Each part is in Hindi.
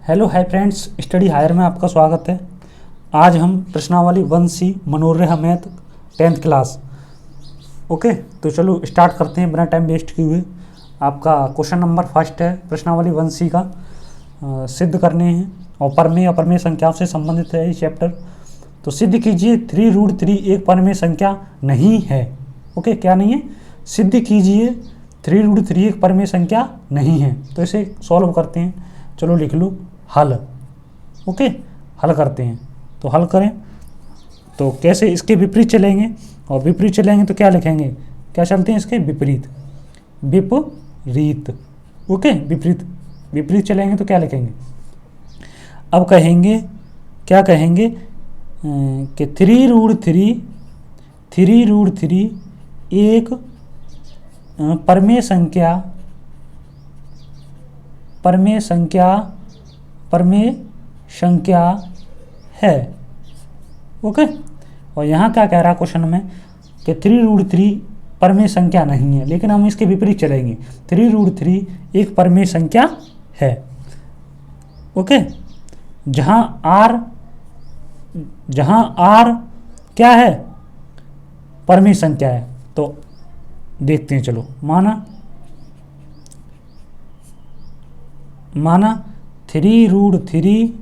Hello hi friends, study higher में आपका स्वागत है। आज हम प्रश्नावली 1C Manohar math 10th class. Okay, तो चलो स्टार्ट करते हैं बिना टाइम वेस्ट किए हुए। आपका क्वेश्चन नंबर फर्स्ट है प्रश्नावली 1C का, सिद्ध करने हैं और परमेय अपरमेय संख्याओं से संबंधित है ये चैप्टर। तो सिद्ध कीजिए 3√3 एक परमेय संख्या नहीं है। ओके, क्या नहीं है? सिद्ध कीजिए 3√3 एक परमेय संख्या नहीं है। तो इसे सॉल्व करते हैं। चलो लिख लो हल। ओके, हल करते हैं। तो हल करें तो कैसे? इसके विपरीत चलेंगे, और विपरीत चलेंगे तो क्या लिखेंगे? क्या चलते हैं इसके विपरीत? विपरीत। ओके, विपरीत विपरीत चलेंगे तो क्या लिखेंगे? अब कहेंगे, क्या कहेंगे कि 3√3 एक परमेय संख्या है। ओके, और यहाँ क्या कह रहा है क्वेश्चन में कि 3√3 परमेय संख्या नहीं है, लेकिन हम इसके विपरीत चलेंगे। 3√3 एक परमेय संख्या है। ओके, जहाँ R क्या है? परमेय संख्या है। तो देखते हैं, चलो माना 3√3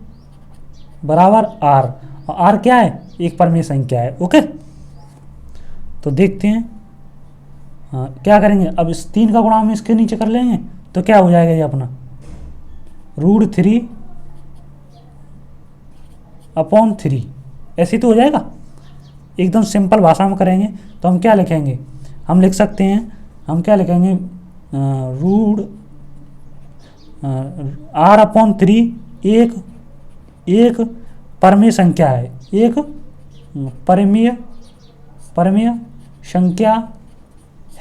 बराबर R, और R क्या है? एक परमेय संख्या है। ओके, तो देखते हैं। क्या करेंगे? अब इस 3 का गुणा हम इसके नीचे कर लेंगे तो क्या हो जाएगा? ये अपना √3/3 ऐसे तो हो जाएगा। एकदम सिंपल भाषा में करेंगे तो हम क्या लिखेंगे? हम लिख सकते हैं, हम क्या लिखेंगे? R/3 एक परमेय संख्या है, एक परमेय संख्या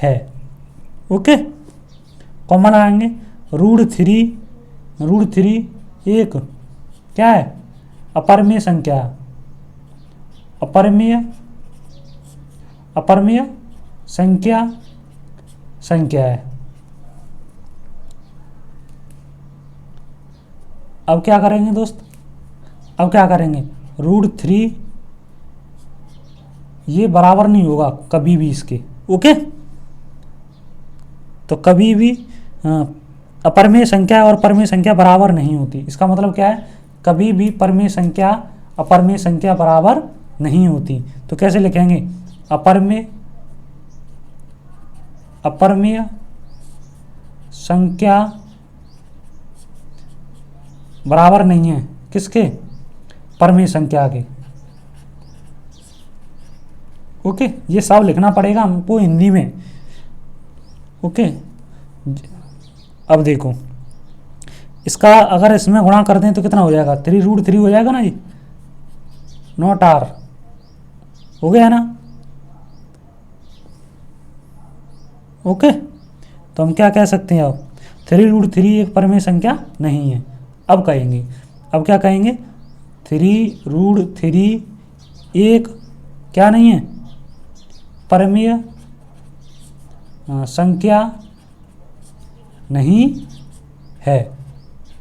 है। ओके, कॉमन आएंगे। √3 एक क्या है? अपरमेय संख्या, अपरमेय संख्या है। अब क्या करेंगे दोस्त? अब क्या करेंगे? √3 ये बराबर नहीं होगा कभी भी इसके। ओके, तो कभी भी अपरमेय संख्या और परमेय संख्या बराबर नहीं होती। इसका मतलब क्या है? कभी भी परमेय संख्या अपरमेय संख्या बराबर नहीं होती। तो कैसे लिखेंगे? अपरमेय संख्या बराबर नहीं है किसके? परमेय संख्या के। ओके, ये सब लिखना पड़ेगा हमको हिंदी में। ओके, अब देखो, इसका अगर इसमें गुणा कर दें तो कितना हो जाएगा? 3√3 हो जाएगा ना जी, नॉट R। हो गया ना? ओके, तो हम क्या कह सकते हैं? अब 3√3 एक परमेय संख्या नहीं है। अब कहेंगे, अब क्या कहेंगे? 3√3 एक क्या नहीं है? परमेय संख्या नहीं है,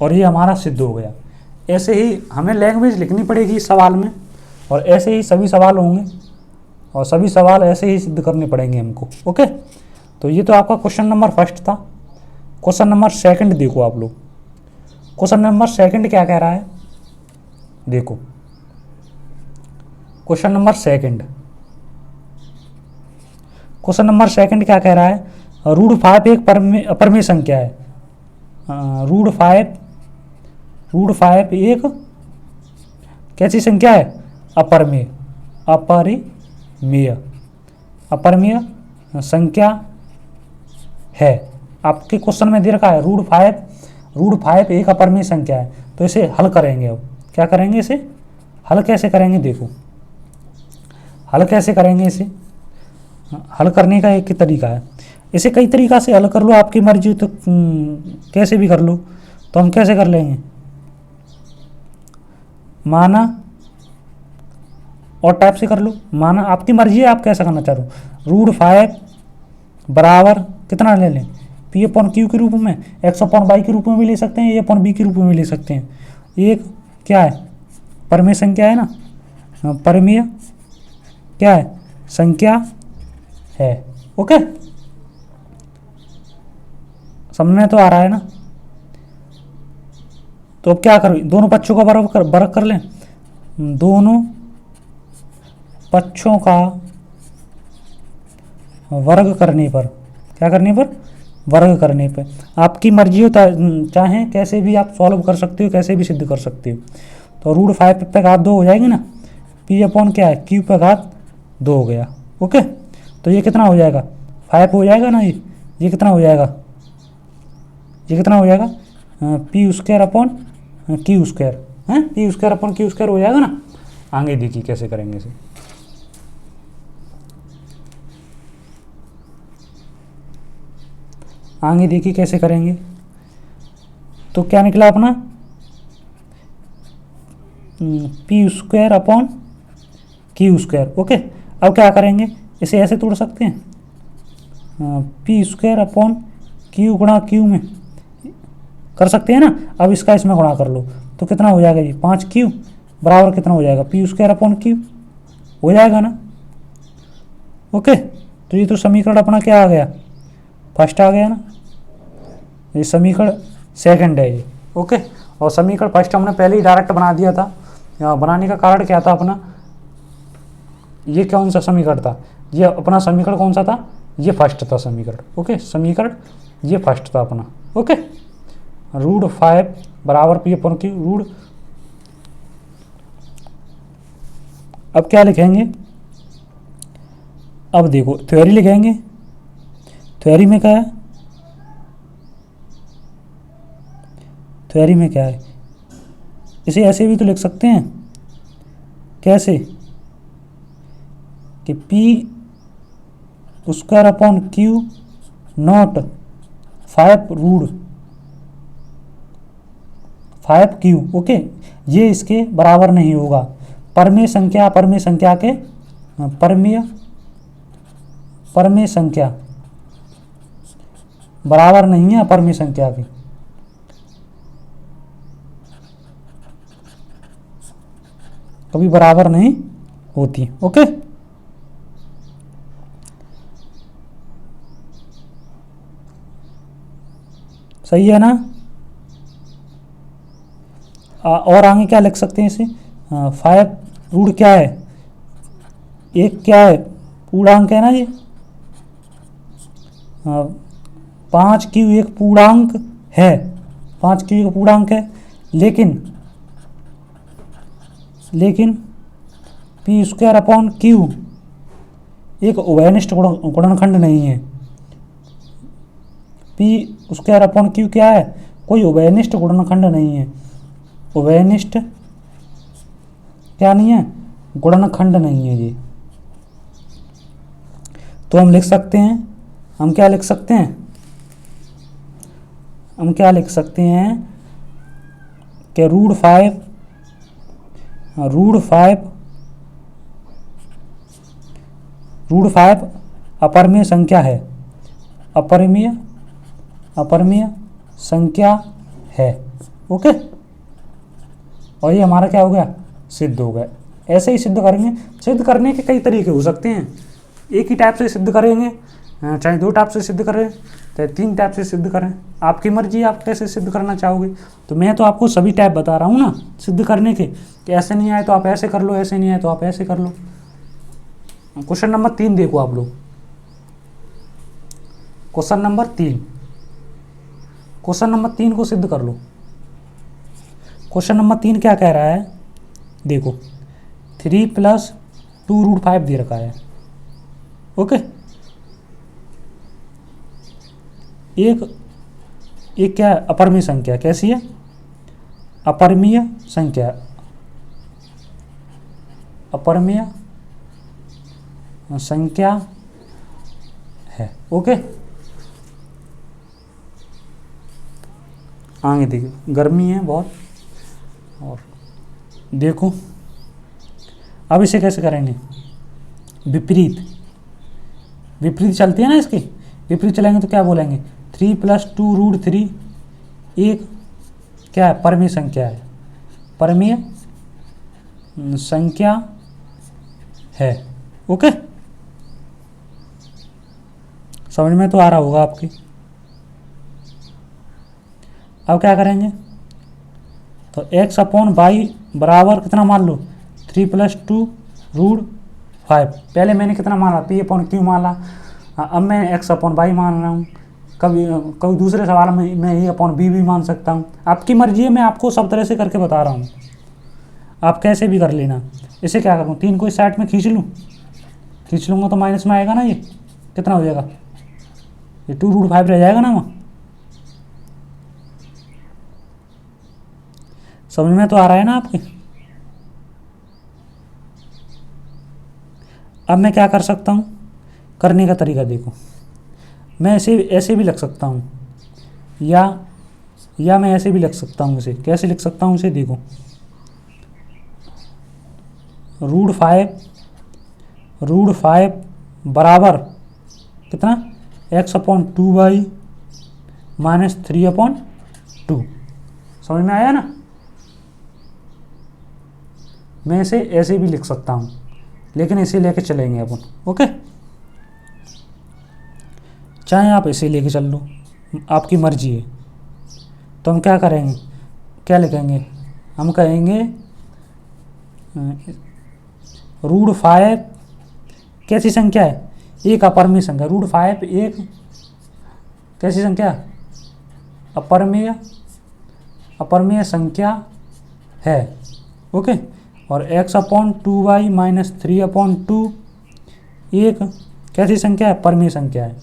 और ये हमारा सिद्ध हो गया। ऐसे ही हमें लैंग्वेज लिखनी पड़ेगी इस सवाल में, और ऐसे ही सभी सवाल होंगे, और सभी सवाल ऐसे ही सिद्ध करने पड़ेंगे हमको। ओके, तो ये तो आपका क्वेश्चन नंबर फर्स्ट था। क्वेश्चन नंबर सेकंड देखो आप लोग। क्वेश्चन नंबर सेकंड क्या कह रहा है? देखो, क्वेश्चन नंबर सेकंड क्या कह रहा है? √5 एक अपरमेय संख्या है। √5 एक कैसी संख्या है? अपरमेय संख्या है। आपके क्वेश्चन में दे रखा है √5 एक अपरमेय संख्या है। तो इसे हल करेंगे। अब क्या करेंगे? इसे हल कैसे करेंगे? देखो, हल कैसे करेंगे? इसे हल करने का एक ही तरीका है। इसे कई तरीका से हल कर लो, आपकी मर्जी, तो कैसे भी कर लो। तो हम कैसे कर लेंगे? माना और टाइप से कर लो। माना, आपकी मर्जी है, आप कैसा करना चाह रहे हो। √5 बराबर कितना ले लें? P/Q के रूप में, X/Y के रूप में भी ले सकते हैं, A/B के रूप में भी ले सकते हैं। एक क्या है, परमेय संख्या है ना, परमेय क्या है, संख्या है। ओके, समझ में तो आ रहा है ना। तो अब क्या करें, दोनों पक्षों का वर्ग कर लें। दोनों पक्षों का वर्ग करने पर, क्या करने पर, वर्ग करने पर आपकी मर्जी हो, चाहें कैसे भी आप सॉल्व कर सकते हो, कैसे भी सिद्ध कर सकते हो। तो रूट 5 पे घात 2 हो जाएगी ना, पी अपॉन क्या है, क्यू पे घात 2 हो गया। ओके, तो ये कितना हो जाएगा, 5 हो जाएगा ना, ये कितना हो जाएगा, ये कितना हो जाएगा, P square upon Q square है, P square upon Q square हो जाएगा ना। आगे देखिए कैसे करेंगे इसे। आगे देखिए कैसे करेंगे। तो क्या निकला अपना, P square upon Q square. Okay, अब क्या करेंगे, इसे ऐसे तोड़ सकते हैं, पी स्क्वायर अपॉन क्यू गुणा क्यू में कर सकते हैं ना। अब इसका इसमें गुणा कर लो तो कितना हो जाएगा, ये 5Q बराबर कितना हो जाएगा, पी स्क्वायर अपॉन क्यू हो जाएगा ना। ओके, तो ये तो समीकरण अपना क्या आ गया, फर्स्ट आ गया ना, ये समीकरण सेकंड है ये। ओके, और समीकरण फर्स्ट हमने पहले ही डायरेक्ट बना दिया था। बनाने का कारण क्या था अपना, ये कौन सा समीकरण था, ये अपना समीकरण कौन सा था, ये फर्स्ट था समीकरण। ओके, समीकरण ये फर्स्ट था अपना। ओके, रूट 5 बराबर पी अपॉन क्यू रूट। अब क्या लिखेंगे, अब देखो थ्योरी लिखेंगे। थ्योरी में क्या है, थ्योरी में क्या है, इसे ऐसे भी तो लिख सकते हैं, कैसे कि p square upon q not 5 root 5Q। Okay, ये इसके बराबर नहीं होगा, परमेय संख्या, परमेय संख्या के परमेय संख्या बराबर नहीं है परमेय संख्या के, कभी बराबर नहीं होती। ओके, सही है ना। और आगे क्या लिख सकते हैं इसे, 5 रूट क्या है, एक क्या है, पूर्णांक है ना ये, 5Q एक पूर्णांक है, 5Q एक पूर्णांक है, लेकिन पी स्क्वायर अपॉन क्यू एक उभयनिष्ठ गुणनखंड नहीं है। पी स्क्वायर अपॉन क्यू क्या है, कोई उभयनिष्ठ गुणनखंड नहीं है, उभयनिष्ठ क्या नहीं है, गुणनखंड नहीं है ये। तो हम लिख सकते हैं, हम क्या लिख सकते हैं, हम क्या लिख सकते हैं कि रूट 5 अपरिमेय संख्या है, अपरिमेय संख्या है। ओके, और ये हमारा क्या हो गया, सिद्ध हो गया। ऐसे ही सिद्ध करेंगे। सिद्ध करने के कई तरीके हो सकते हैं, एक ही टाइप से सिद्ध करेंगे, चाहे 2 टाइप से सिद्ध करें, चाहे 3 टाइप से सिद्ध करें, आपकी मर्जी, आप कैसे सिद्ध करना चाहोगे। तो मैं तो आपको सभी टाइप बता रहा हूँ ना सिद्ध करने के, कि ऐसे नहीं आए तो आप ऐसे कर लो, ऐसे नहीं आए तो आप ऐसे कर लो। क्वेश्चन नंबर 3 देखो आप लोग, क्वेश्चन नंबर 3 को सिद्ध कर लो। क्वेश्चन नंबर 3 क्या कह रहा है, देखो 3 + 2 रूट 5 दे रखा है। ओके, एक क्या है, अपरिमेय संख्या, कैसी है, अपरिमेय संख्या, अपरिमेय संख्या है। ओके, आगे देखिए, गर्मी है बहुत, और देखो अब इसे कैसे करेंगे, विपरीत चलती है ना इसकी, विपरीत चलेंगे तो क्या बोलेंगे, 3 + 2 रूट 3 एक क्या है, परमेय संख्या है। अपरिमेय संख्या है। ओके, समझ में तो आ रहा होगा आपकी। अब क्या करेंगे, तो x अपॉन वाई बराबर कितना मान लो 3 + 2 √5। पहले मैंने कितना माना p अपॉन क्यू माना, अब मैं x अपॉन वाई मान रहा हूँ। कभी कभी दूसरे सवाल में मैं a अपॉन बी भी मान सकता हूँ, आपकी मर्जी है। मैं आपको सब तरह से करके बता रहा हूँ, आप कैसे भी कर लेना। इसे क्या करूँ, 3 को इस साइड में खींच लूँगा तो माइनस में आएगा ना, ये कितना हो जाएगा, ये 2 √5 रह जाएगा ना वहाँ। समझ में तो आ रहा है ना आपके। अब मैं क्या कर सकता हूँ, करने का तरीका देखो, मैं ऐसे भी लिख सकता हूँ, या मैं ऐसे भी लिख सकता हूँ। इसे कैसे लिख सकता हूँ, इसे देखो, √5 बराबर कितना x अपॉन 2y माइनस 3/2। समझ में आया ना। मैं इसे ऐसे भी लिख सकता हूँ, लेकिन इसे लेके चलेंगे अपन। ओके, चाहे आप इसे लेके चल लो, आपकी मर्जी है। तो हम क्या करेंगे, क्या लिखेंगे, हम कहेंगे √5 कैसी संख्या है, एक अपरिमेय संख्या। √5 एक कैसी संख्या, अपरिमेय संख्या है। ओके, और x अपॉन 2y माइनस 3/2 एक कैसी संख्या है, परिमेय संख्या है।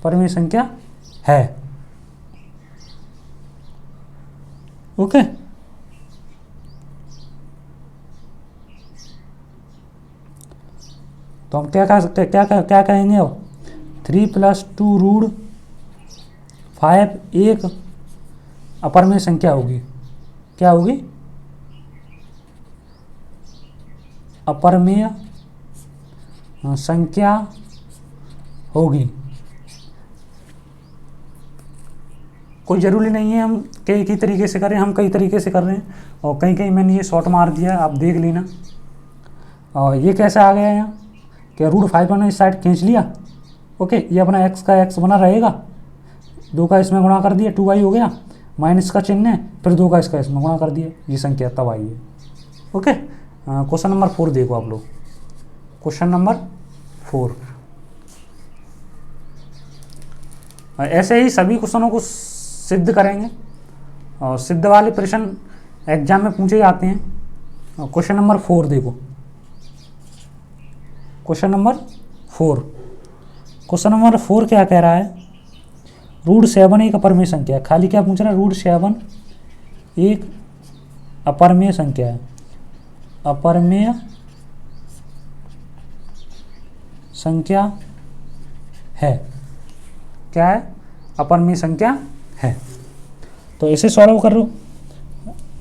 परिमेय संख्या है। ओके, तो हम क्या कहेंगे अब, 3 + 2 √5 एक अपरिमेय संख्या होगी। क्या होगी, अपरिमेय संख्या होगी। कोई ज़रूरी नहीं है हम कई तरीके से करें, हम कई तरीके से कर रहे हैं, और कहीं मैंने ये शॉर्ट मार दिया, आप देख लेना। और ये कैसे आ गया यहाँ, कि √5 ने इस साइड खींच लिया। ओके, ये अपना x का x बना रहेगा, 2 का इसमें गुणा कर दिया, 2y हो गया, माइनस का चिन्ह है, फिर 2 का इसका इसमें गुणा कर दिया, ये संख्या तब आई है। ओके, क्वेश्चन नंबर 4 देखो आप लोग, क्वेश्चन नंबर 4। ऐसे ही सभी क्वेश्चनों को सिद्ध करेंगे, और सिद्ध वाले प्रश्न एग्जाम में पूछे जाते हैं। क्वेश्चन नंबर 4 देखो, क्वेश्चन नंबर 4 क्या कह रहा है, √7 एक अपरिमेय संख्या है। खाली क्या पूछ रहा है, √7 एक अपरिमेय संख्या है। अपरिमेय संख्या है, क्या है, अपरिमेय संख्या है। तो इसे सॉल्व कर लो,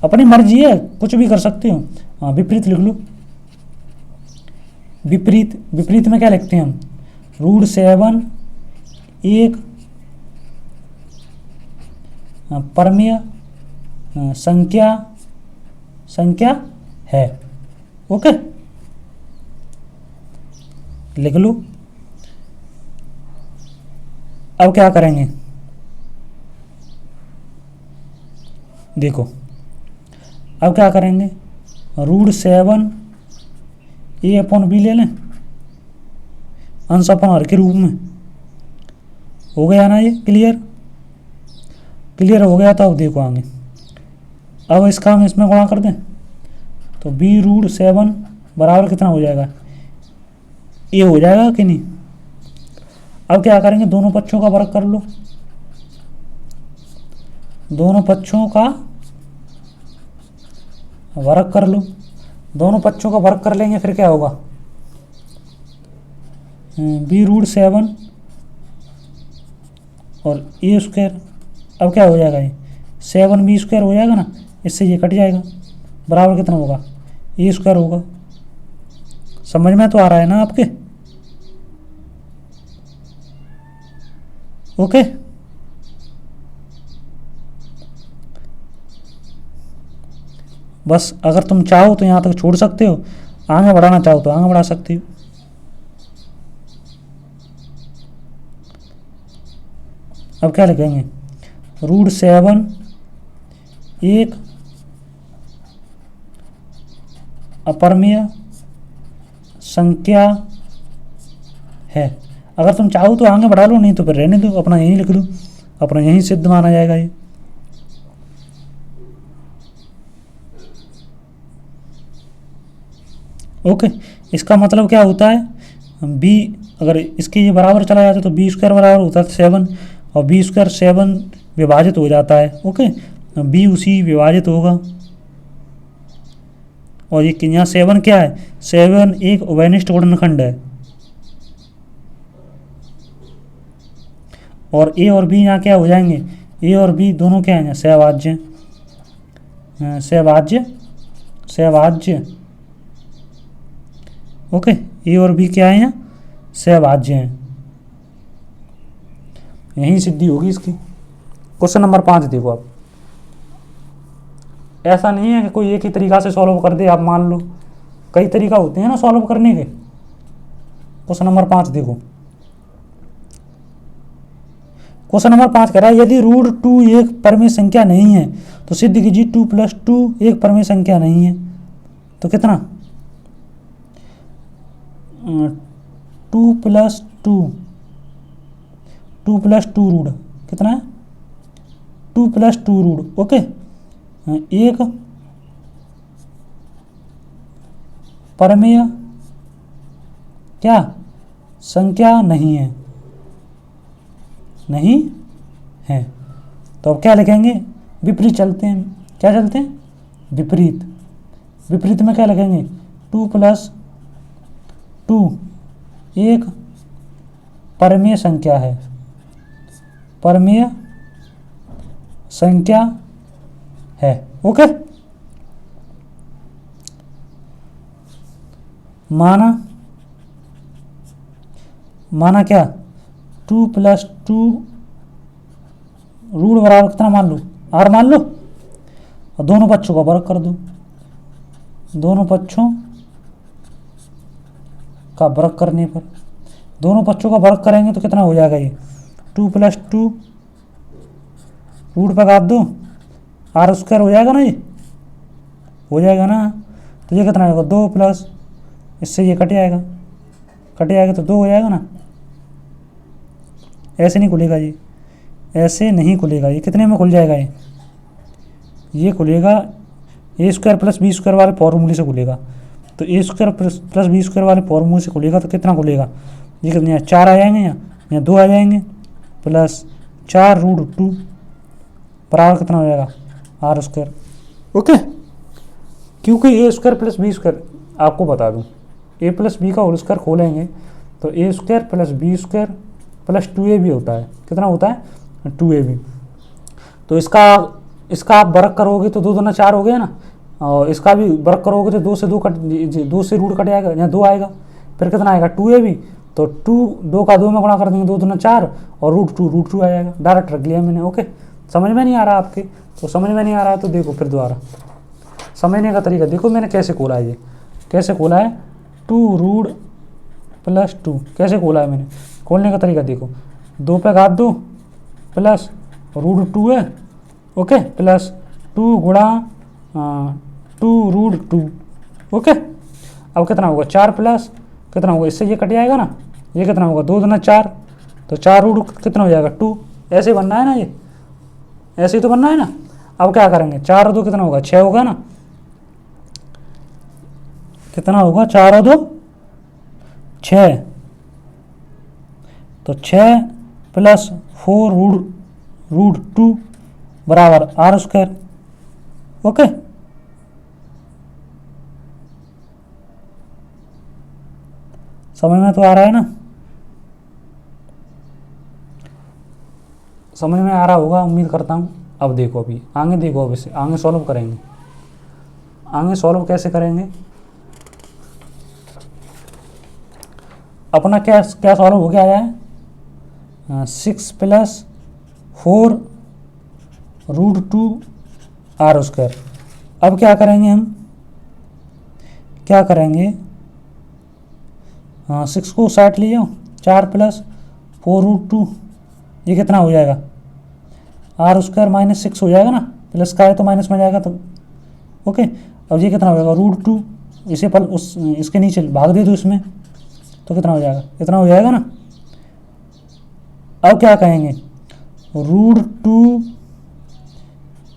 अपनी मर्जी है, कुछ भी कर सकते हो। हाँ, विपरीत लिख लो। विपरीत में क्या लिखते हैं हम, √7 एक परिमेय संख्या है। ओके, लिख लो। अब क्या करेंगे, देखो, अब क्या करेंगे, √7 a अपॉन b ले लें, अंश अपॉन हर के रूप में। हो गया ना, ये क्लियर हो गया। तो अब देखो आगे, अब इसका हम इसमें गुणा कर दें, तो b √7 बराबर कितना हो जाएगा, ये हो जाएगा कि नहीं। अब क्या करेंगे, दोनों पक्षों का वर्ग कर लो, दोनों पक्षों का वर्ग कर लो। दोनों पक्षों का वर्ग कर लेंगे, फिर क्या होगा, b √7 और a²। अब क्या हो जाएगा, ये 7b² हो जाएगा ना, इससे ये कट जाएगा, बराबर कितना होगा, a² होगा। समझ में तो आ रहा है ना आपके। ओके, बस अगर तुम चाहो तो यहाँ तक छोड़ सकते हो, आगे बढ़ाना चाहो तो आगे बढ़ा सकते हो। अब क्या लिखेंगे, √7 एक अपरिमेय संख्या है। अगर तुम चाहो तो आगे बढ़ा लो, नहीं तो फिर रहने दो, अपना यहीं लिख दो, अपना यहीं सिद्ध माना जाएगा ये। ओके, इसका मतलब क्या होता है, बी अगर इसके ये बराबर चला जाता है तो b² बराबर होता है 7, और b² 7 विभाजित हो जाता है। ओके, b उसी विभाजित होगा, और ये यहाँ 7 क्या है, 7 एक उभयनिष्ठ गुणनखंड है, और a और b यहाँ क्या हो जाएंगे, a और b दोनों क्या हैं, सहभाज्य, सहभाज्य, सहभाज्य। ओके, ए और बी क्या है, यहाँ सहभाज्य हैं, यही सिद्धि होगी इसकी। क्वेश्चन नंबर 5 देखो आप, ऐसा नहीं है कि कोई एक ही तरीका से सॉल्व कर दे, आप मान लो कई तरीका होते हैं ना सॉल्व करने के। क्वेश्चन नंबर 5 देखो, क्वेश्चन नंबर 5 कह रहा है यदि √2 एक परिमेय संख्या नहीं है तो सिद्ध कीजिए 2 + 2 एक परिमेय संख्या नहीं है। तो कितना, 2 + 2 रूट कितना है, 2 + 2 रूट। ओके, एक परिमेय क्या संख्या नहीं है, नहीं है। तो अब क्या लिखेंगे, विपरीत चलते हैं, क्या चलते हैं, विपरीत। विपरीत में क्या लिखेंगे, 2 + 2 एक परिमेय संख्या है, परिमेय संख्या है। ओके, माना क्या, 2 + 2 रूट बराबर कितना मान लो, r मान लो, और दोनों पक्षों का वर्ग कर दो, दोनों पक्षों का वर्ग करने पर, दोनों पक्षों का वर्ग करेंगे तो कितना हो जाएगा, ये 2 + 2 रूट पर काट दो, r² हो जाएगा ना, ये हो जाएगा ना। तो ये कितना होगा, 2 प्लस, इससे ये कट जाएगा, कट जाएगा तो 2 हो जाएगा ना। ऐसे नहीं खुलेगा ये, ऐसे नहीं खुलेगा, ये कितने में खुल जाएगा, ये खुलेगा a² + b² वाले फॉर्मूले से खुलेगा। तो a² + b² वाले फॉर्मूले से खुलेगा तो कितना खुलेगा, ये कितने 4 आ जाएंगे, यहाँ 2 आ जाएंगे, प्लस 4 √2 बराबर कितना हो जाएगा, r²। ओके, क्योंकि a² + b² आपको बता दूं, a + b का होल स्क्वायर खोलेंगे तो a² + b² + 2ab होता है, कितना होता है, 2ab। तो इसका आप वर्ग करोगे तो 2 दूना 4 हो गया ना, और इसका भी वर्ग करोगे तो 2 से रूट कट जाएगा, यहाँ 2 आएगा, फिर कितना आएगा 2ab। तो 2 का 2 में गुणा कर देंगे, 2 दूना 4, और √2 आ जाएगा, डायरेक्ट रख लिया मैंने। ओके, समझ में नहीं आ रहा आपके, तो समझ में नहीं आ रहा तो देखो फिर दोबारा समझने का तरीका देखो, मैंने कैसे खोला है, ये कैसे खोला है, 2 रूट + 2 कैसे खोला है मैंने, खोलने का तरीका देखो, 2 पे घात 2 प्लस √2 है, ओके, प्लस 2 गुणा 2 √2। ओके, अब कितना होगा, 4 प्लस कितना होगा, इससे ये कट जाएगा ना, ये कितना होगा, 2 दूना 4, तो 4 रूट कितना हो जाएगा 2। ऐसे बनना है ना, ये ऐसे ही तो बनना है ना। अब क्या करेंगे, 4 और 2 कितना होगा, 6 होगा ना, कितना होगा, 4 और 2 6, तो 6 + 4 √2 बराबर r²। ओके, समझ में तो आ रहा है ना, समझ में आ रहा होगा उम्मीद करता हूँ। अब देखो, अभी आगे देखो, अब इसे आगे सॉल्व करेंगे। आगे सॉल्व कैसे करेंगे, अपना क्या सॉल्व हो गया है, 6 + 4 √2 r²। अब क्या करेंगे हम, क्या करेंगे, हाँ 6 को साइड ले जाओ, 4 + 4√2, ये कितना हो जाएगा, r² - 6 हो जाएगा ना, प्लस का है तो माइनस में जाएगा तो ओके। अब ये कितना हो जाएगा √2, इसे पर उस इसके नीचे भाग दे दो इसमें, तो कितना हो जाएगा, इतना हो जाएगा ना। अब क्या कहेंगे, √2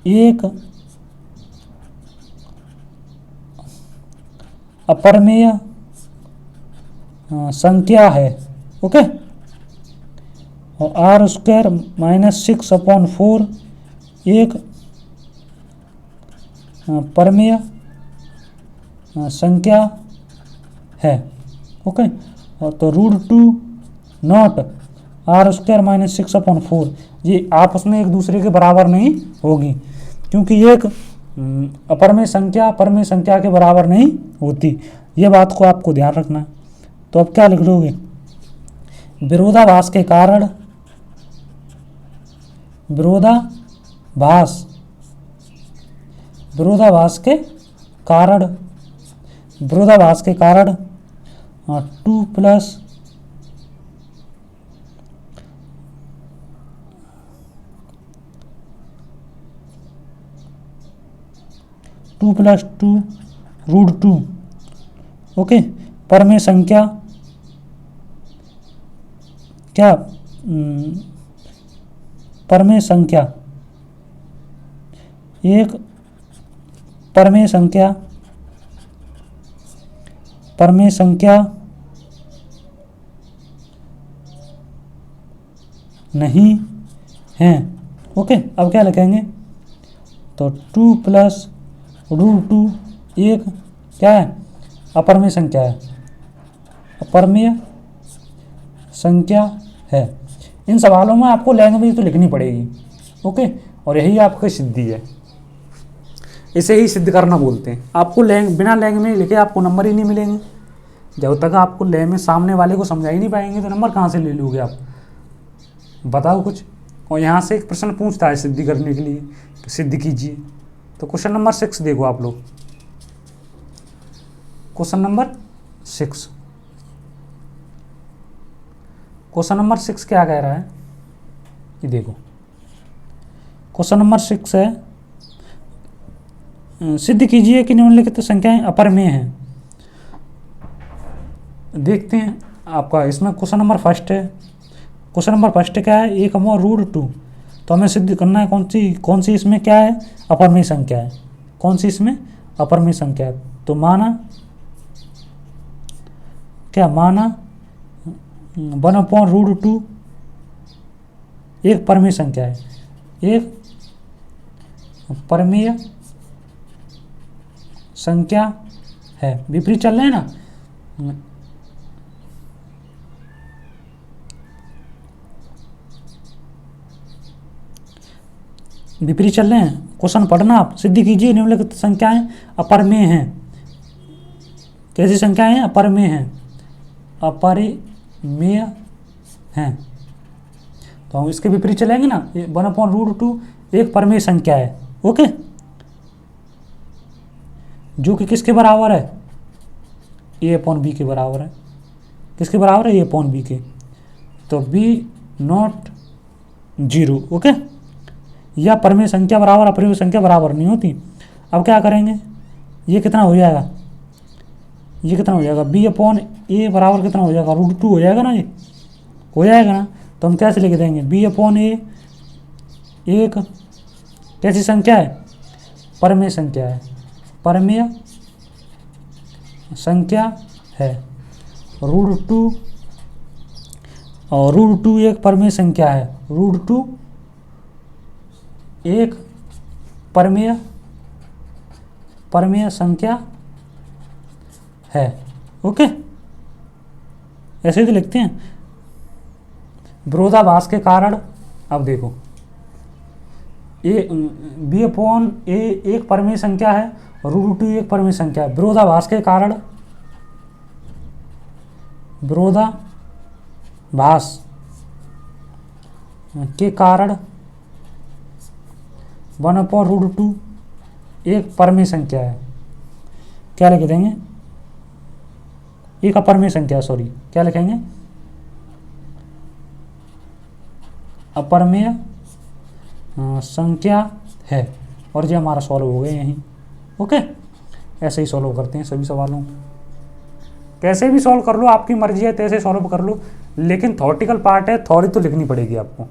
एक अपरिमेय संख्या है, ओके। और r² - 6/4 एक परिमेय संख्या है, ओके। और तो √2 नॉट r² - 6/4, ये आपस में एक दूसरे के बराबर नहीं होगी, क्योंकि ये एक अपरिमेय संख्या परिमेय संख्या के बराबर नहीं होती, ये बात को आपको ध्यान रखना है। तो अब क्या लिख लोगे, विरोधाभास के कारण, विरोधाभास के कारण, विरोधाभास के कारण 2 + 2 √2, ओके। परिमेय संख्या क्या, परिमेय संख्या, एक परिमेय संख्या, परिमेय संख्या नहीं है, ओके। अब क्या लिखेंगे, तो 2 + √2 एक क्या है, अपरिमेय संख्या है, अपरिमेय संख्या है। इन सवालों में आपको लैंग्वेज तो लिखनी पड़ेगी, ओके। और यही आपकी सिद्धि है, इसे ही सिद्ध करना बोलते हैं। आपको बिना लैंग्वेज लिखे आपको नंबर ही नहीं मिलेंगे, जब तक आपको लैंग्वेज सामने वाले को समझा ही नहीं पाएंगे तो नंबर कहाँ से ले लोगे आप, बताओ कुछ। और यहाँ से एक प्रश्न पूछता है सिद्धि करने के लिए, सिद्ध कीजिए। तो क्वेश्चन नंबर 6 देखो आप लोग, क्वेश्चन नंबर 6, क्वेश्चन नंबर 6 क्या कह रहा है, ये देखो। क्वेश्चन नंबर 6 है, सिद्ध कीजिए कि निम्नलिखित संख्याएं अपरिमेय हैं। देखते हैं आपका इसमें क्वेश्चन नंबर 1 है। क्वेश्चन नंबर 1 क्या है, 1/√2। तो हमें सिद्ध करना है कौन सी इसमें क्या है, अपरिमेय संख्या है, कौन सी इसमें अपरिमेय संख्या है। तो माना क्या, माना 1/√2 एक परिमेय संख्या है, एक परिमेय संख्या है। विपरीत चल रहे हैं ना, विपरीत चल रहे हैं। क्वेश्चन पढ़ना आप, सिद्ध कीजिए निम्नलिखित संख्याएं अपरिमेय हैं। कैसी संख्याएं हैं, अपरिमेय हैं, अपरिमेय हैं। तो हम इसके विपरीत चलेंगे ना, 1/√2 एक परिमेय संख्या है, ओके, जो कि किसके बराबर है, a/b के बराबर है। किसके बराबर है, a/b के। तो b not 0, ओके। या परिमेय संख्या बराबर अपरिमेय संख्या बराबर नहीं होती। अब क्या करेंगे, ये कितना हो जाएगा, ये कितना हो जाएगा, b/a बराबर कितना हो जाएगा, √2 हो जाएगा ना, ये हो जाएगा ना। तो हम कैसे लिख देंगे, b/a एक कैसी संख्या है, परिमेय संख्या है, परिमेय संख्या है। √2 और √2 एक परिमेय संख्या है, √2 एक परिमेय संख्या है, ओके। ऐसे ही तो लिखते हैं। विरोधाभास के कारण, अब देखो b/a एक परिमेय संख्या है और √2 एक परिमेय संख्या है। विरोधाभास के कारण, विरोधाभास के कारण 1/√2 एक परमेय संख्या है, क्या लिख देंगे, एक अपरमेय संख्या, सॉरी क्या लिखेंगे, अपरमेय संख्या है। और ये हमारा सॉल्व हो गए यहीं। ओके, ऐसे ही सॉल्व करते हैं सभी सवालों को, कैसे भी सॉल्व कर लो, आपकी मर्जी है, तैसे सॉल्व कर लो, लेकिन थॉरेटिकल पार्ट है, थ्योरी तो लिखनी पड़ेगी आपको,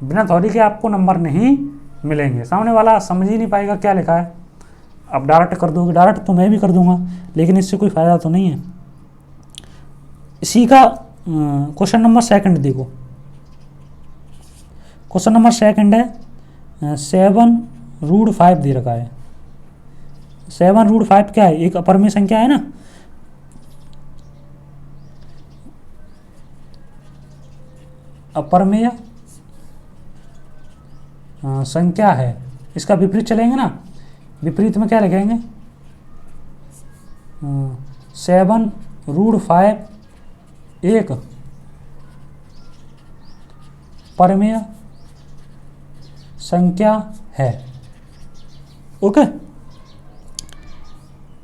बिना थ्योरी के आपको नंबर नहीं मिलेंगे, सामने वाला समझ ही नहीं पाएगा क्या लिखा है। अब डायरेक्ट कर दोगे, डायरेक्ट तो मैं भी कर दूंगा, लेकिन इससे कोई फ़ायदा तो नहीं है। इसी का क्वेश्चन नंबर सेकंड देखो, क्वेश्चन नंबर सेकंड है 7√5 दे रखा है। 7√5 क्या है, एक अपरमेय संख्या है ना, अपरमेय संख्या है। इसका विपरीत चलेंगे ना, विपरीत में क्या लिखेंगे, 7√5 एक परमेय संख्या है। ओके,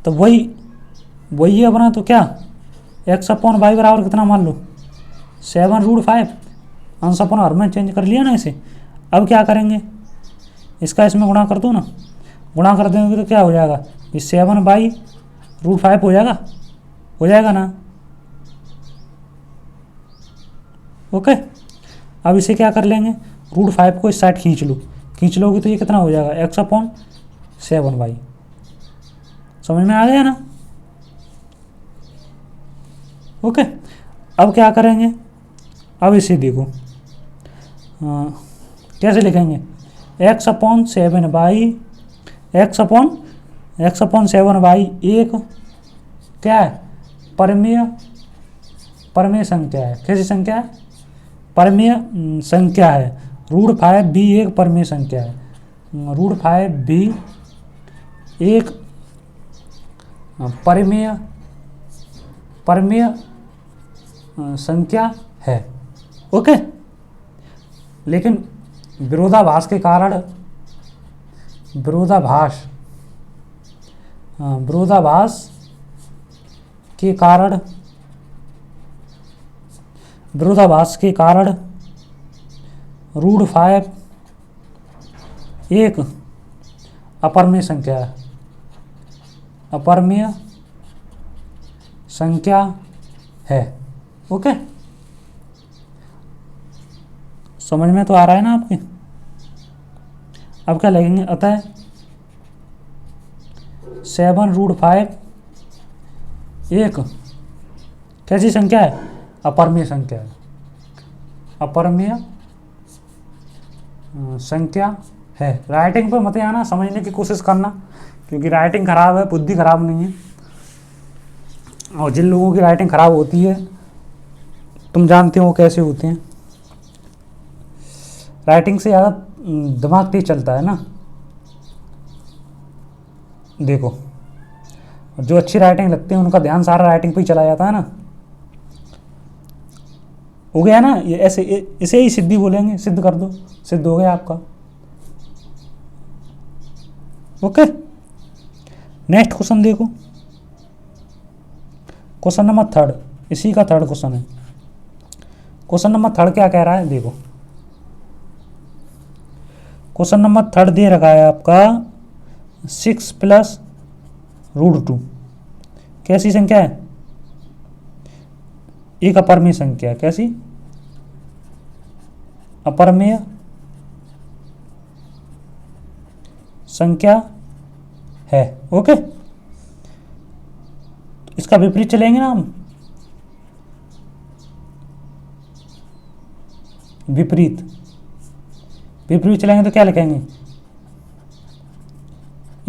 तो वही है अपना, तो क्या x/y बराबर कितना मान लो 7√5, अंश अपन हर में चेंज कर लिया ना इसे। अब क्या करेंगे, इसका इसमें गुणा कर दो ना, गुणा कर देंगे तो क्या हो जाएगा, ये 7/√5 हो जाएगा ना। ओके, अब इसे क्या कर लेंगे, √5 को इस साइड खींच लोगे तो ये कितना हो जाएगा, x/7y। समझ में आ गया ना। ओके, अब क्या करेंगे, अब इसे देखो कैसे लिखेंगे, x/7y, x/7y एक क्या है, परमेय संख्या है। कैसी संख्या है, परमेय संख्या है। √5 भी एक परमेय संख्या है, √5 भी एक परमेय संख्या है। ओके, लेकिन विरोधाभास के कारण, विरोधाभास के कारण √5 एक अपरमेय संख्या है, अपरमेय संख्या है। ओके, समझ में तो आ रहा है ना आपके। अब क्या लगेंगे, अतः 7√5 एक कैसी संख्या है, अपरमेय संख्या है, अपरमेय संख्या है। राइटिंग पे मत आना, समझने की कोशिश करना, क्योंकि राइटिंग खराब है, बुद्धि खराब नहीं है। और जिन लोगों की राइटिंग खराब होती है, तुम जानते हो कैसे होते हैं, राइटिंग से ज़्यादा दिमाग तेज चलता है ना। देखो, जो अच्छी राइटिंग लगती है उनका ध्यान सारा राइटिंग पे ही चला जाता है ना। हो गया ना, ये ऐसे इसे ही सिद्धि बोलेंगे, सिद्ध कर दो, सिद्ध हो गया आपका। ओके, नेक्स्ट क्वेश्चन देखो, क्वेश्चन नंबर थर्ड, इसी का थर्ड क्वेश्चन है। क्वेश्चन नंबर थर्ड क्या कह रहा है, देखो क्वेश्चन नंबर थर्ड दे रखा है आपका 6 + √2 कैसी संख्या है, एक अपरमेय संख्या। कैसी, अपरमेय संख्या है। ओके, इसका विपरीत चलेंगे ना हम, विपरीत चलेंगे तो क्या लिखेंगे,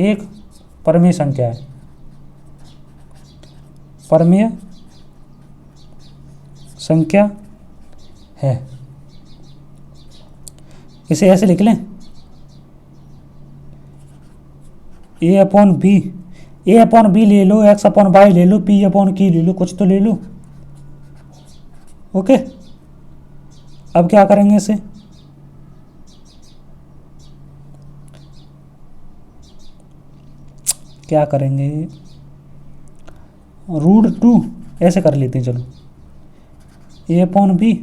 एक परमेय संख्या है, परमेय संख्या है। इसे ऐसे लिख लें, a/b ले लो, x/y ले लो, p/q ले लो, कुछ तो ले लो। ओके, अब क्या करेंगे इसे, क्या करेंगे, √2 ऐसे कर लेते हैं। चलो a/b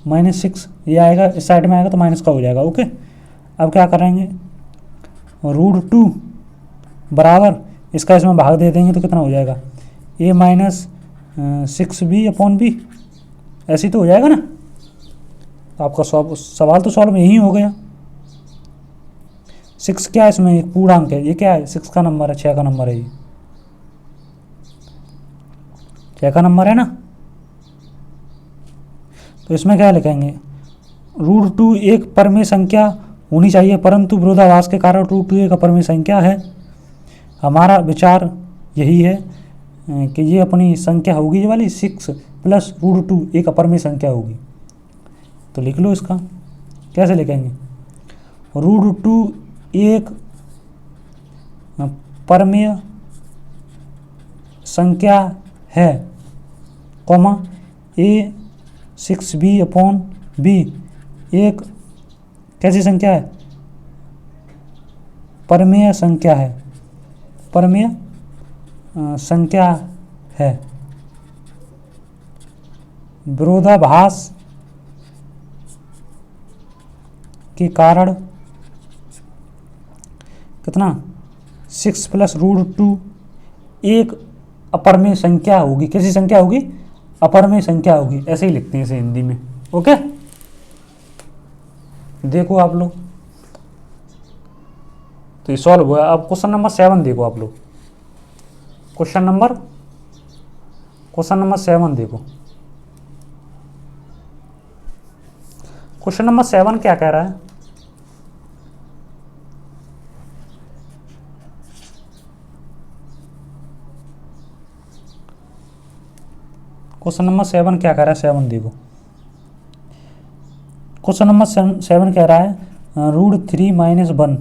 -6 ये आएगा, इस साइड में आएगा तो माइनस का हो जाएगा। ओके, अब क्या करेंगे, √2 बराबर इसका इसमें भाग दे देंगे तो कितना हो जाएगा, a -6b/b ऐसे ही तो हो जाएगा ना। तो आपका सवाल तो सॉल्व यही हो गया। 6 क्या है इसमें, एक पूर्णांक है, ये क्या है, 6 का नंबर है, 6 का नंबर है, ये 6 का नंबर है ना। तो इसमें क्या लिखेंगे, √2 एक परमेय संख्या होनी चाहिए, परंतु विरोधाभास के कारण √2 एक अपरमेय संख्या है। हमारा विचार यही है कि ये अपनी संख्या होगी, ये वाली 6 + √2 एक अपरमेय संख्या होगी। तो लिख लो इसका, कैसे लिखेंगे, √2 एक परमेय संख्या है, कॉमा a 6b/b एक कैसी संख्या है, परमेय संख्या है, परमेय संख्या है। विरोधाभास के कारण कितना, 6 + √2 एक अपरमेय संख्या होगी। कैसी संख्या होगी, अपरमेय संख्या होगी। ऐसे ही लिखते हैं इसे हिंदी में। ओके, देखो आप लोग, तो ये सॉल्व हुआ। अब क्वेश्चन नंबर 7 देखो आप लोग, क्वेश्चन नंबर 7 देखो। क्वेश्चन नंबर 7 क्या कह रहा है, क्वेश्चन नंबर 7 क्या कह रहा है, 7 देखो। क्वेश्चन नंबर 7 कह रहा है √3 - 1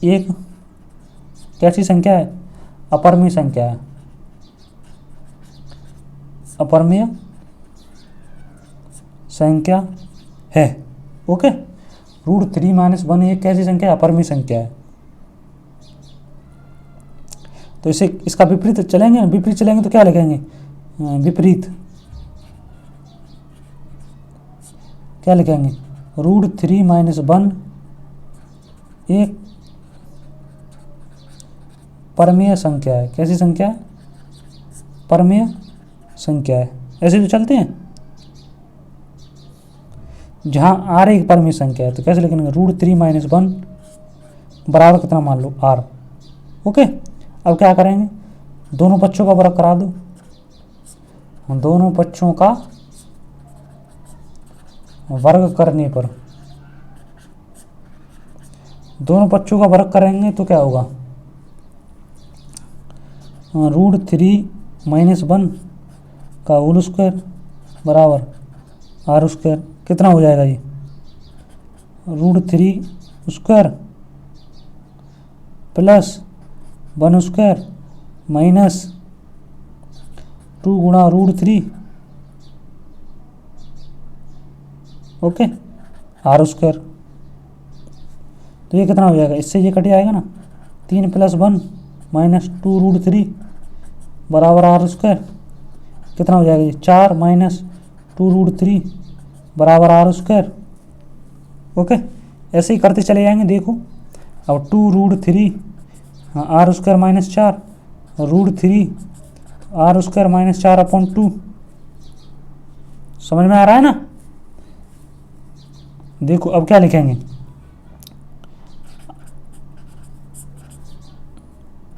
एक कैसी संख्या है, अपरमेय संख्या है, अपरमेय संख्या है। ओके, √3 - 1 एक कैसी संख्या है, अपरमेय संख्या है। तो इसे इसका विपरीत चलेंगे, विपरीत चलेंगे तो क्या लिखेंगे, विपरीत क्या लिखेंगे, √3 - 1 एक परमेय संख्या है। कैसी संख्या है, परमेय संख्या है। ऐसे तो चलते हैं, जहां r एक परमेय संख्या है तो कैसे लिखेंगे, √3 - 1 बराबर कितना मान लो, r। ओके, अब क्या करेंगे, दोनों पक्षों का वर्ग करा दो। दोनों पक्षों का वर्ग करने पर, दोनों पक्षों का वर्ग करेंगे तो क्या होगा, √3 - 1 का होल स्क्वायर बराबर r²। कितना हो जाएगा ये, √3 स्क्वायर प्लस 1 स्क्वायर माइनस 2 गुणा √3, ओके, r²। तो ये कितना हो जाएगा, इससे ये कट जाएगा ना, 3 + 1 माइनस 2 √3 बराबर r²। कितना हो जाएगा ये, 4 माइनस 2 √3 बराबर r²। ओके, ऐसे ही करते चले जाएंगे। देखो अब 2 √3 r² - 4 √3 r² - 4/2। समझ में आ रहा है ना। देखो अब क्या लिखेंगे,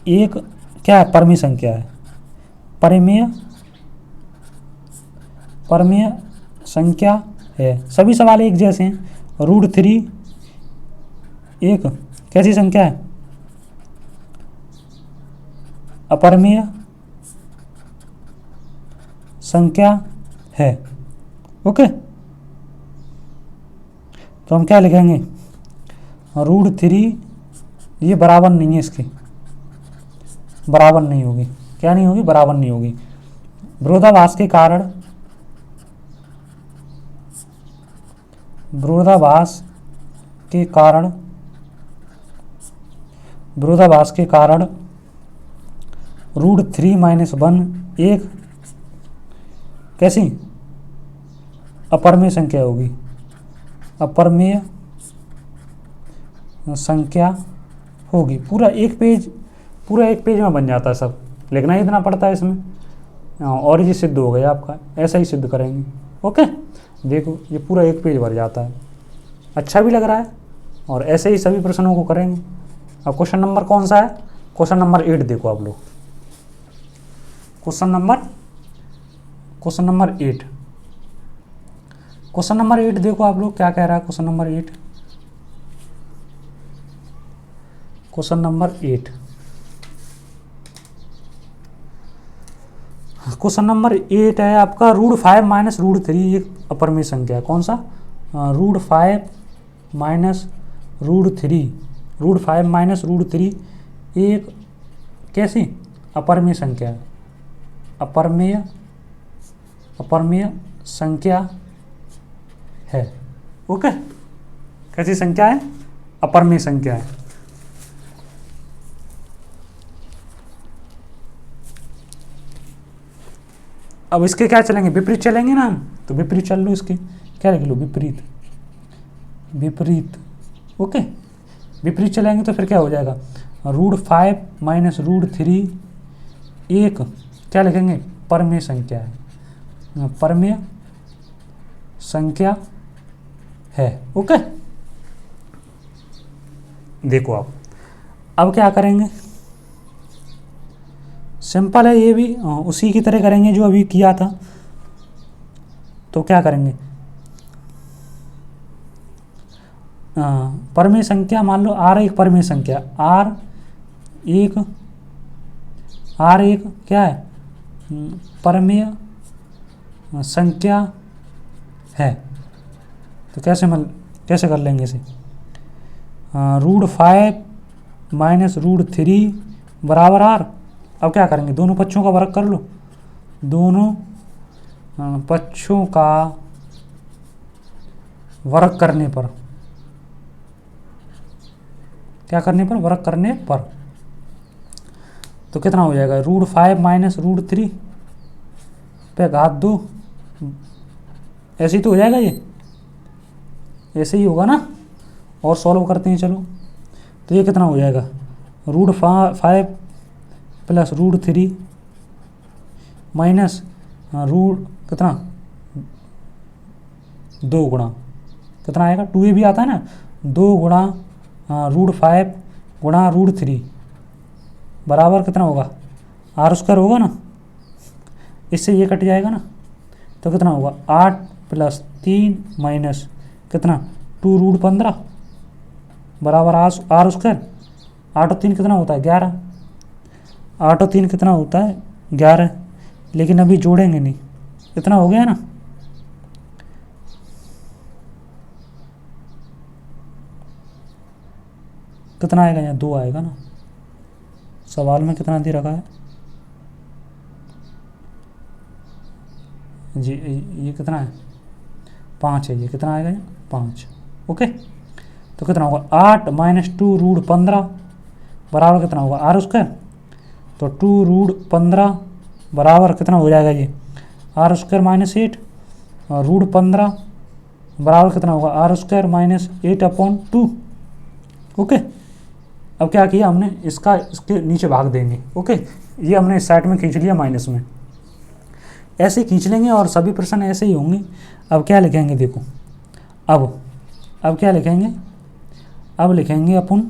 एक क्या है, परमेय संख्या है, परमेय संख्या है। सभी सवाल एक जैसे हैं। √3 एक कैसी संख्या है, अपरमेय संख्या है। ओके, तो हम क्या लिखेंगे, √3 ये बराबर नहीं है, इसके बराबर नहीं होगी। क्या नहीं होगी, बराबर नहीं होगी। विरोधाभास के कारण, विरोधाभास के कारण विरोधाभास के कारण √3 - 1 एक कैसी अपरमेय संख्या होगी, अपरमेय संख्या होगी। पूरा एक पेज में बन जाता है, सब लिखना ही इतना पड़ता है इसमें। और ये सिद्ध हो गया आपका, ऐसा ही सिद्ध करेंगे। ओके, देखो ये पूरा एक पेज भर जाता है, अच्छा भी लग रहा है। और ऐसे ही सभी प्रश्नों को करेंगे। अब क्वेश्चन नंबर कौन सा है? क्वेश्चन नंबर 8 देखो आप लोग। Question number 8। क्वेश्चन नंबर 8 देखो आप लोग क्या कह रहा है। Question number 8, question number 8, question number 8 है आपका √5 - √3 एक अपरमेय संख्या है। कौन सा? √5 - √3, √5 - √3 एक कैसी अपरमेय संख्या है, अपरमेय संख्या है। ओके, कैसी संख्या है? अपरमेय संख्या है। अब इसके क्या चलेंगे? विपरीत चलेंगे ना हम, तो विपरीत चल लो। इसके क्या लिख लो? विपरीत। ओके, विपरीत चलेंगे तो फिर क्या हो जाएगा? √5 - √3 एक क्या लिखेंगे? परमेय संख्या है, परमेय संख्या है। ओके, देखो आप अब क्या करेंगे? सिंपल है ये भी, उसी की तरह करेंगे जो अभी किया था। तो क्या करेंगे? परमेय संख्या मान लो R1 परमेय संख्या, R1 क्या है? परमेय संख्या है। तो कैसे कर लेंगे इसे? √5 - √3 बराबर R। अब क्या करेंगे? दोनों पक्षों का वर्ग कर लो। दोनों पक्षों का वर्ग करने पर, क्या करने पर? वर्ग करने पर। तो कितना हो जाएगा? √5 - √3 पे घात 2, ऐसे ही तो हो जाएगा ये, ऐसे ही होगा ना। और सॉल्व करते हैं चलो। तो ये कितना हो जाएगा? √5 + √3 माइनस कितना 2 गुणा कितना आएगा? 2a भी आता है ना, 2 गुणा √5 गुणा √3 बराबर कितना होगा? R² होगा ना, इससे ये कट जाएगा ना। तो कितना होगा? 8 + 3 माइनस कितना 2√15 बराबर R²। 8 और 3 कितना होता है? 11। 8 और 3 कितना होता है? 11। लेकिन अभी जोड़ेंगे नहीं, इतना हो गया ना। कितना आएगा? यहाँ 2 आएगा ना। सवाल में कितना दे रखा है जी? ये कितना है? 5 है। ये कितना आएगा? 5। ओके, तो कितना होगा? 8 - 2√15 बराबर कितना होगा? R²। तो 2√15 बराबर कितना हो जाएगा? ये R² - 8 और √15 बराबर कितना होगा? R² - 8/2। ओके, अब क्या किया हमने? इसके नीचे भाग देंगे। ओके, ये हमने इस साइड में खींच लिया माइनस में, ऐसे खींच लेंगे और सभी प्रश्न ऐसे ही होंगे। अब क्या लिखेंगे? देखो अब क्या लिखेंगे? अब लिखेंगे अपन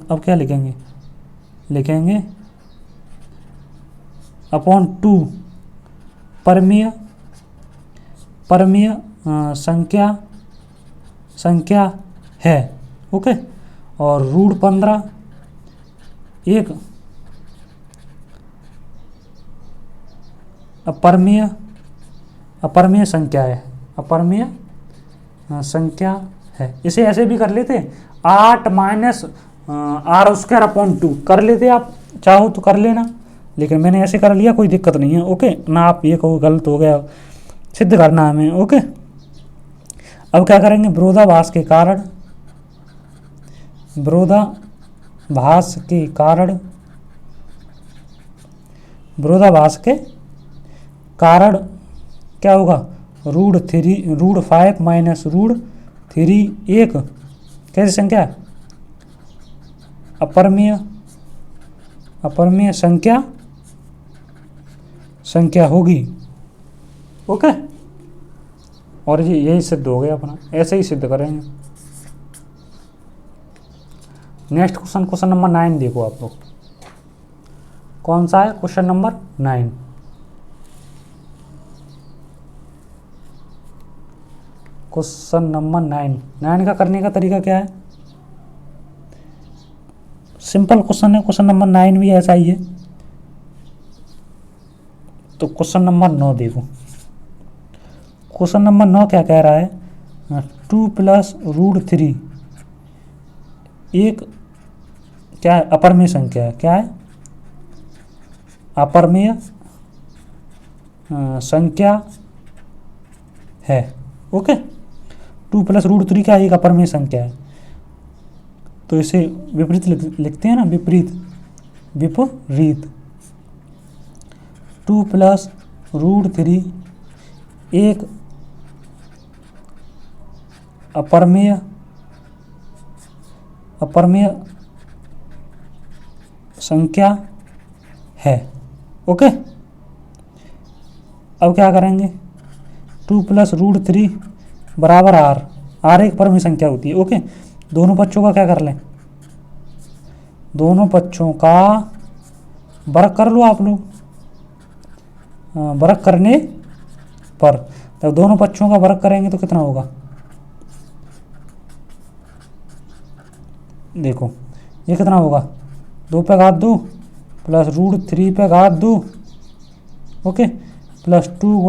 अब क्या लिखेंगे? लिखेंगे /2 परमेय संख्या है। ओके, और √15 एक अपरमेय संख्या है, अपरमेय संख्या है। इसे ऐसे भी कर लेते, 8 - R² कर लेते, आप चाहो तो कर लेना, लेकिन मैंने ऐसे कर लिया, कोई दिक्कत नहीं है। ओके ना, आप ये कहो गलत हो गया, सिद्ध करना हमें। ओके, अब क्या करेंगे? विरोधाभास के कारण विरोधाभास के कारण, विरोधाभास के कारण क्या होगा, रूट 5 माइनस रूट 3 एक कैसी संख्या, अपरिमेय संख्या होगी। ओके, और ये यही सिद्ध हो गया अपना, ऐसे ही सिद्ध करेंगे। नेक्स्ट क्वेश्चन नंबर 9 देखो आप लोग, कौन सा है क्वेश्चन नंबर 9। क्वेश्चन नंबर 9 का करने का तरीका क्या है, सिंपल क्वेश्चन है। क्वेश्चन नंबर 9 भी ऐसा ही है। तो क्वेश्चन नंबर 9 देखो, क्वेश्चन नंबर 9 क्या कह रहा है, 2 प्लस रूट 3 एक क्या है, अपरिमेय संख्या है। क्या है, अपरिमेय संख्या है। ओके, 2 प्लस रूट 3 का एक अपरिमेय संख्या है। तो इसे विपरीत लिखते हैं ना, विपरीत 2 प्लस रूट 3 एक अपरिमेय संख्या है। ओके, अब क्या करेंगे, 2 प्लस रूट 3 बराबर आर एक परम संख्या होती है। ओके, दोनों पक्षों का क्या कर लें, दोनों पक्षों का वर्ग कर लो आप लोग। वर्ग करने पर जब दोनों पक्षों का वर्ग करेंगे तो कितना होगा, देखो ये कितना होगा, 2 पे घात 2 प्लस रूट 3 पे घात 2, ओके, प्लस 2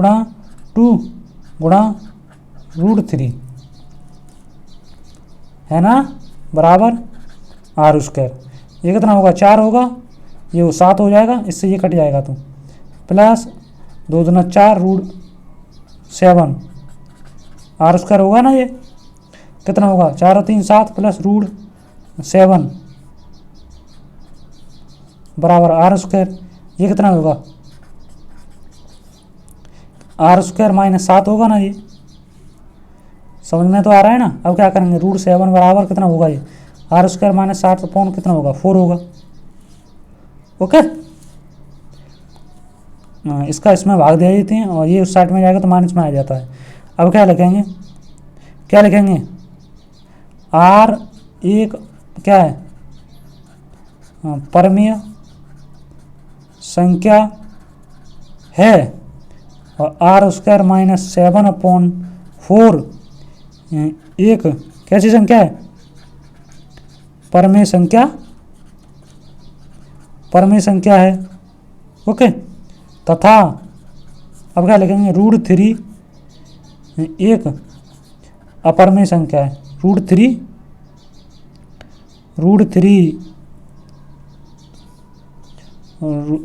गुणा रूट 3 है ना, बराबर आर स्क्वायर। ये कितना होगा, 4 होगा, ये 7 हो जाएगा, इससे ये कट जाएगा तो प्लस 2 दूना 4 रूट 7 आर स्क्वायर होगा ना। ये कितना होगा, 4 और 3 7 प्लस रूट 7 बराबर आर स्क्वायर। ये कितना होगा, आर स्क्वायर माइनस 7 होगा ना। ये समझ में तो आ रहा है ना। अब क्या करेंगे, रूट 7 बराबर कितना होगा, ये आर स्क्वायर माइनस 7 अपॉन कितना होगा, 4 होगा। ओके, इसका इसमें भाग दे देते हैं और ये उस साइड में जाएगा तो माइनस में आ जाता है। अब क्या लिखेंगे, आर एक क्या है, परमीय संख्या है और आर स्क्वायर माइनस 7 अपॉन 4 एक कैसी संख्या है, परमेय संख्या है। ओके, तथा अब क्या लिखेंगे, रूट 3 एक अपरमेय संख्या है। रूट 3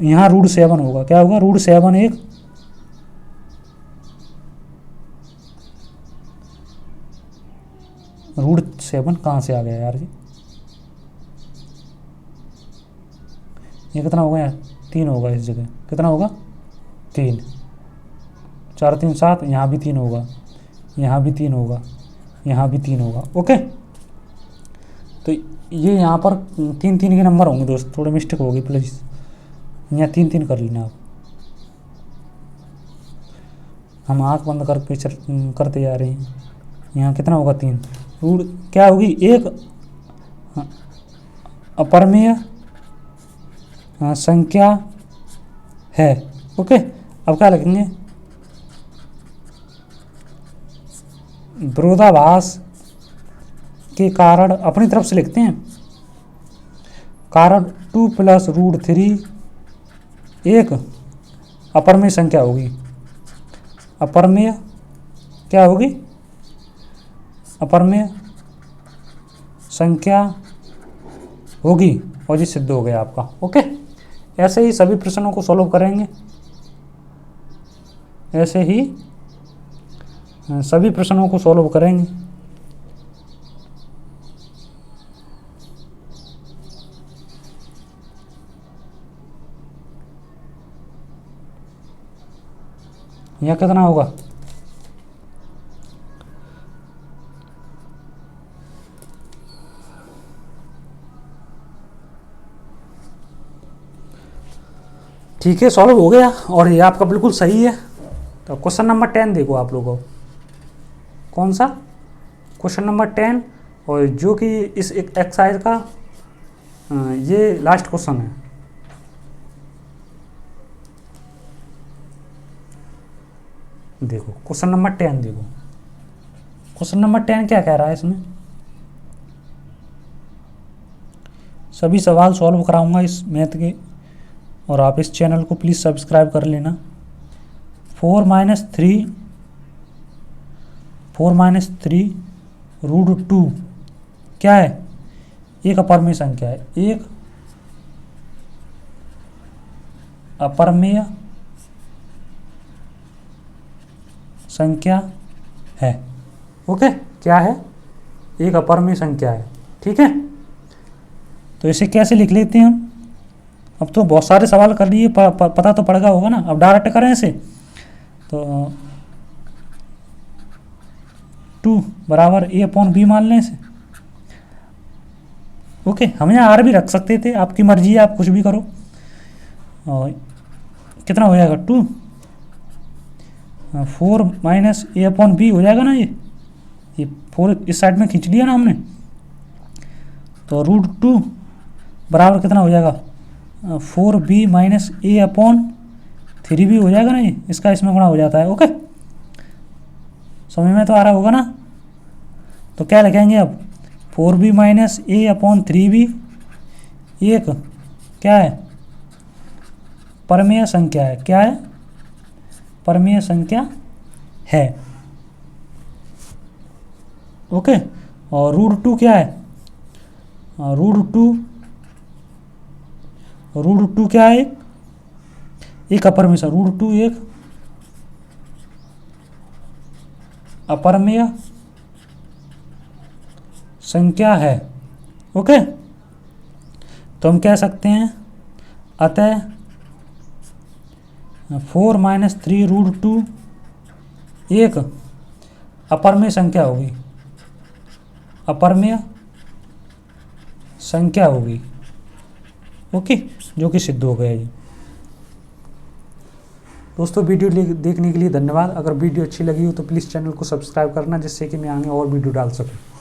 यहाँ रूट 7 होगा, क्या होगा, रूट 7 एक रूट 7 कहाँ से आ गया यार जी, ये कितना होगा यार, 3 होगा इस जगह, कितना होगा 3, 4 3 7, यहाँ भी 3 होगा, यहाँ भी 3 होगा, यहाँ भी 3 होगा। ओके, तो ये यहाँ पर 3 3 के नंबर होंगे दोस्त, थोड़े मिस्टेक होगी प्लीज़, यहाँ 3 3 कर लेना आप। हम आँख बंद करके करते जा रहे हैं। यहाँ कितना होगा 3, रूट क्या होगी, एक अपरमेय संख्या है। ओके, अब क्या लिखेंगे, विरोधाभास के कारण अपनी तरफ से लिखते हैं, कारण 2 प्लस रूट 3 एक अपरमेय संख्या होगी। अपरमेय क्या होगी, अपरमेय संख्या होगी, और जी सिद्ध हो गया आपका। ओके, ऐसे ही सभी प्रश्नों को सॉल्व करेंगे, ऐसे ही सभी प्रश्नों को सॉल्व करेंगे। यहाँ कितना होगा, ठीक है, सॉल्व हो गया और ये आपका बिल्कुल सही है। तो क्वेश्चन नंबर 10 देखो आप लोगों को, कौन सा क्वेश्चन नंबर 10, और जो कि इस एक एक्सरसाइज का ये लास्ट क्वेश्चन है। देखो क्वेश्चन नंबर 10 देखो, क्वेश्चन नंबर 10 क्या कह रहा है इसमें, सभी सवाल सॉल्व कराऊंगा इस मैथ के, और आप इस चैनल को प्लीज़ सब्सक्राइब कर लेना। 4 - 3 √2 क्या है, एक अपरमेय संख्या है, एक अपरमेय संख्या है। ओके, क्या है, एक अपरमेय संख्या है। ठीक है, तो इसे कैसे लिख लेते हैं हम, अब तो बहुत सारे सवाल कर लिए, पता तो पड़ गया होगा ना। अब डायरेक्ट करें इसे, तो 2 बराबर a/b मान लें इसे। ओके, हम यहाँ r भी रख सकते थे, आपकी मर्जी है, आप कुछ भी करो। और कितना हो जाएगा 2, 4 - a/b हो जाएगा ना। ये 4 इस साइड में खींच लिया ना हमने, तो √2 बराबर कितना हो जाएगा, 4b - a/3b हो जाएगा ना। ये इसका इसमें गुणा हो जाता है। ओके, समझ में तो आ रहा होगा ना। तो क्या लिखेंगे अब, 4b - a/3b एक क्या है, परमेय संख्या है। क्या है, परमेय संख्या है। ओके, और √2 क्या है, √2 क्या है, एक अपरमेय, √2 एक अपरमेय संख्या है। ओके, तो हम कह सकते हैं अतः 4 - 3 √2 एक अपरमेय संख्या होगी, अपरमेय संख्या होगी। ओके, जो कि सिद्ध हो गया जी। दोस्तों, वीडियो देखने के लिए धन्यवाद। अगर वीडियो अच्छी लगी हो तो प्लीज़ चैनल को सब्सक्राइब करना, जिससे कि मैं आगे और वीडियो डाल सकूं।